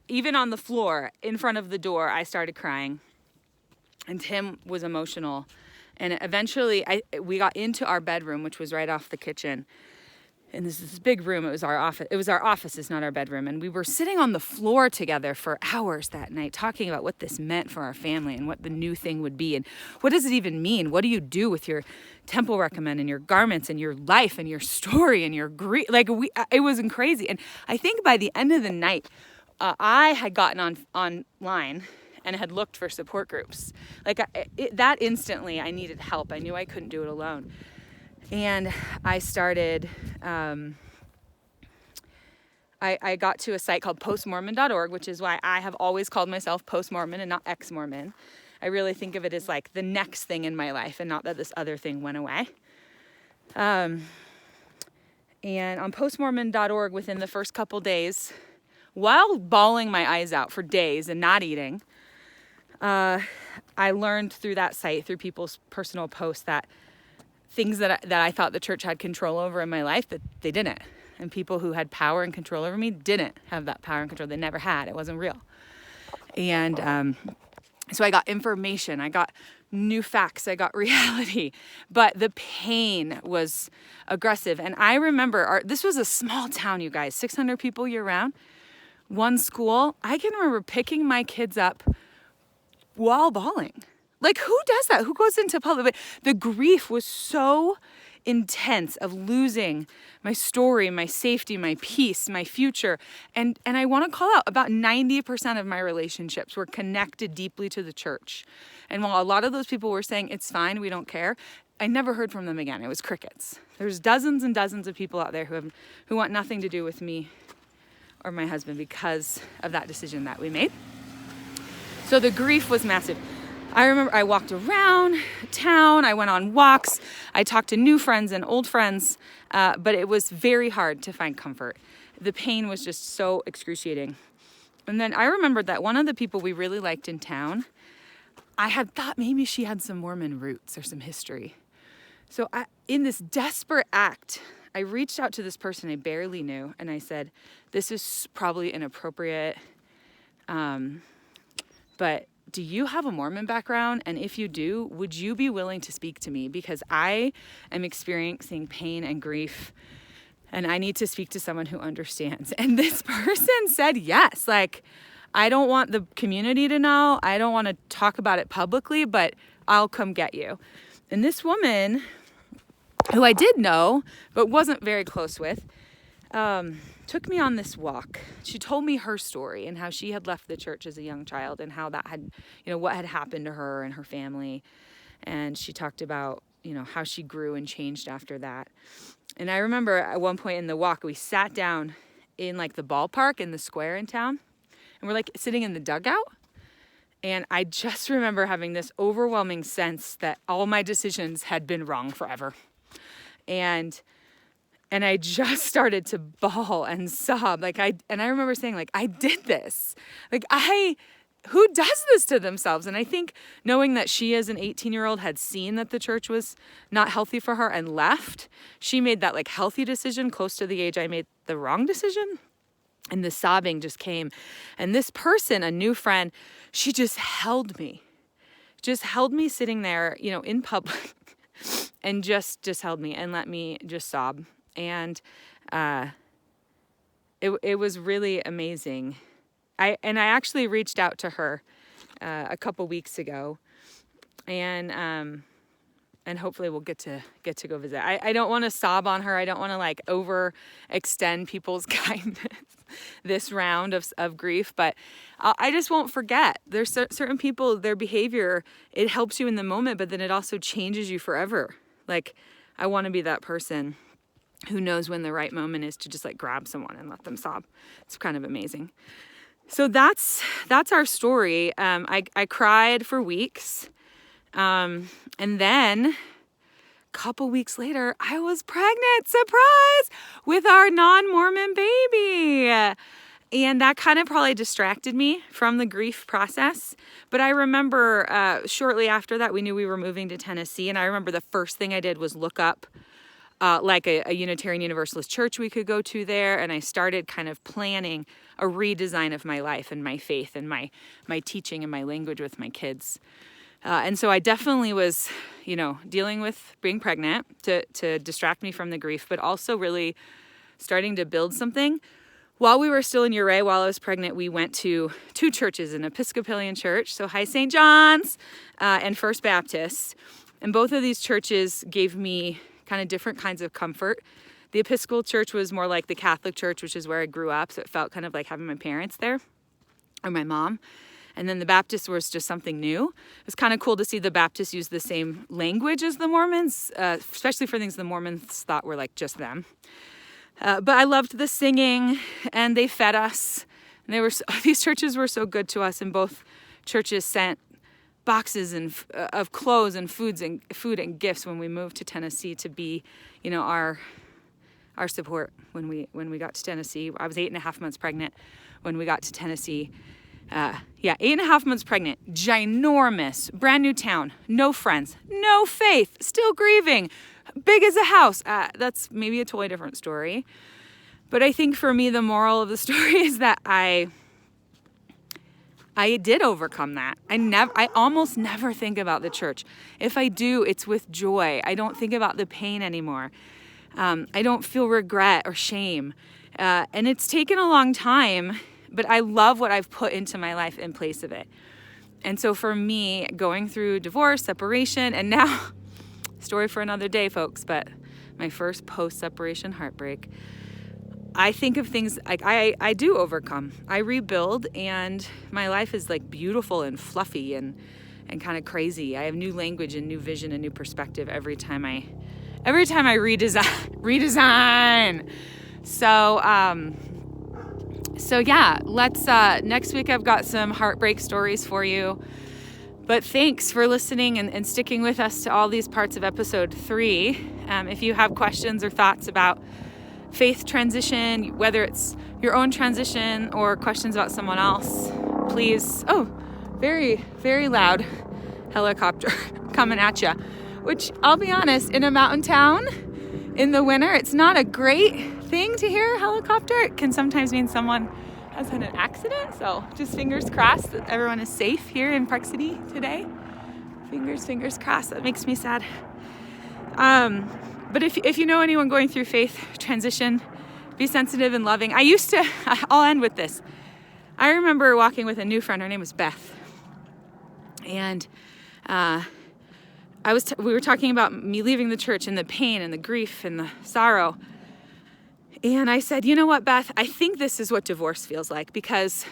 even on the floor in front of the door, I started crying. And Tim was emotional. And eventually we got into our bedroom, which was right off the kitchen. And this is this big room. It was our office. It was our offices, not our bedroom. And we were sitting on the floor together for hours that night, talking about what this meant for our family and what the new thing would be. And what does it even mean? What do you do with your temple recommend and your garments and your life and your story and your grief? Like it was crazy. And I think by the end of the night, I had gotten online and had looked for support groups. Like that instantly, I needed help. I knew I couldn't do it alone. And I started, I got to a site called postmormon.org, which is why I have always called myself post-Mormon and not ex-Mormon. I really think of it as like the next thing in my life and not that this other thing went away. And on postmormon.org, within the first couple days, while bawling my eyes out for days and not eating, I learned through that site, through people's personal posts, that things that I thought the church had control over in my life, that they didn't. And people who had power and control over me didn't have that power and control. They never had. It wasn't real. And so I got information. I got new facts. I got reality. But the pain was aggressive. And I remember, this was a small town, you guys, 600 people year round, one school. I can remember picking my kids up while bawling. Like, who does that? Who goes into public? But the grief was so intense of losing my story, my safety, my peace, my future. And I want to call out, about 90% of my relationships were connected deeply to the church. And while a lot of those people were saying, it's fine, we don't care, I never heard from them again. It was crickets. There's dozens and dozens of people out there who want nothing to do with me or my husband because of that decision that we made. So the grief was massive. I remember I walked around town, I went on walks, I talked to new friends and old friends, but it was very hard to find comfort. The pain was just so excruciating. And then I remembered that one of the people we really liked in town, I had thought maybe she had some Mormon roots or some history. So in this desperate act, I reached out to this person I barely knew, and I said, this is probably inappropriate, but do you have a Mormon background? And if you do, would you be willing to speak to me? Because I am experiencing pain and grief, and I need to speak to someone who understands. And this person said yes. Like, I don't want the community to know. I don't want to talk about it publicly, but I'll come get you. And this woman, who I did know, but wasn't very close with, took me on this walk. She told me her story and how she had left the church as a young child and how that had, what had happened to her and her family. And she talked about, how she grew and changed after that. And I remember at one point in the walk, we sat down in like the ballpark in the square in town, and we're like sitting in the dugout. And I just remember having this overwhelming sense that all my decisions had been wrong forever. And I just started to bawl and sob. I remember saying, I did this. Who does this to themselves? And I think knowing that she as an 18-year-old had seen that the church was not healthy for her and left, she made that healthy decision close to the age I made the wrong decision. And the sobbing just came. And this person, a new friend, she just held me sitting there, in public and just held me and let me just sob. And it was really amazing. I actually reached out to her a couple weeks ago, and hopefully we'll get to go visit. I don't want to sob on her. I don't want to overextend people's kindness this round of grief, but I just won't forget. There's certain people, their behavior, it helps you in the moment, but then it also changes you forever. I want to be that person who knows when the right moment is to just grab someone and let them sob. It's kind of amazing. So that's our story. I cried for weeks. And then a couple weeks later, I was pregnant, surprise, with our non-Mormon baby. And that kind of probably distracted me from the grief process. But I remember shortly after that, we knew we were moving to Tennessee. And I remember the first thing I did was look up like a Unitarian Universalist church we could go to there. And I started kind of planning a redesign of my life and my faith and my teaching and my language with my kids. And so I definitely was, dealing with being pregnant to distract me from the grief, but also really starting to build something. While we were still in Ouray, while I was pregnant, we went to 2 churches, an Episcopalian church, so High St. John's, and First Baptist. And both of these churches gave me kind of different kinds of comfort. The Episcopal church was more like the Catholic church, which is where I grew up, so it felt kind of like having my parents there, or my mom. And then the Baptist was just something new. It was kind of cool to see the Baptists use the same language as the Mormons, especially for things the Mormons thought were like just them. But I loved the singing, and they fed us. And these churches were so good to us, and both churches sent boxes of clothes and food and gifts when we moved to Tennessee to be, our support when we got to Tennessee. I was 8.5 months pregnant when we got to Tennessee. 8.5 months pregnant, ginormous, brand new town, no friends, no faith, still grieving, big as a house. That's maybe a totally different story. But I think for me, the moral of the story is that I did overcome that. I almost never think about the church. If I do, it's with joy. I don't think about the pain anymore. I don't feel regret or shame. And it's taken a long time, but I love what I've put into my life in place of it. And so for me, going through divorce, separation, and now, story for another day, folks, but my first post-separation heartbreak, I think of things like I do overcome. I rebuild, and my life is like beautiful and fluffy and kind of crazy. I have new language and new vision and new perspective every time I redesign. So yeah, let's next week I've got some heartbreak stories for you. But thanks for listening and sticking with us to all these parts of episode 3. If you have questions or thoughts about faith transition, whether it's your own transition or questions about someone else, please, very, very loud helicopter coming at you, which I'll be honest, in a mountain town in the winter, it's not a great thing to hear a helicopter. It can sometimes mean someone has had an accident, so just fingers crossed that everyone is safe here in Park City today. Fingers crossed. That makes me sad. But if you know anyone going through faith transition, be sensitive and loving. I'll end with this. I remember walking with a new friend. Her name was Beth. And we were talking about me leaving the church and the pain and the grief and the sorrow. And I said, you know what, Beth? I think this is what divorce feels like, because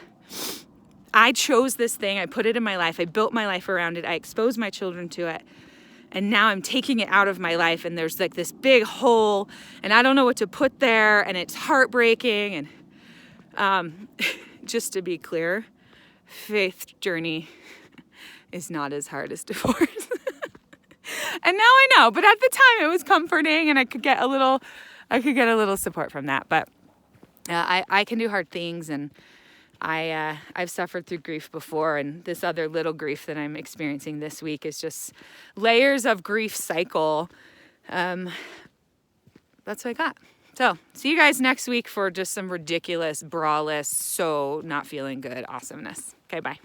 I chose this thing. I put it in my life. I built my life around it. I exposed my children to it. And now I'm taking it out of my life, and there's like this big hole, and I don't know what to put there, and it's heartbreaking. And just to be clear, faith journey is not as hard as divorce. And now I know, but at the time it was comforting, and I could get a little support from that. But I can do hard things, and I've suffered through grief before, and this other little grief that I'm experiencing this week is just layers of grief cycle. That's what I got. So see you guys next week for just some ridiculous, braless, so not feeling good awesomeness. Okay, bye.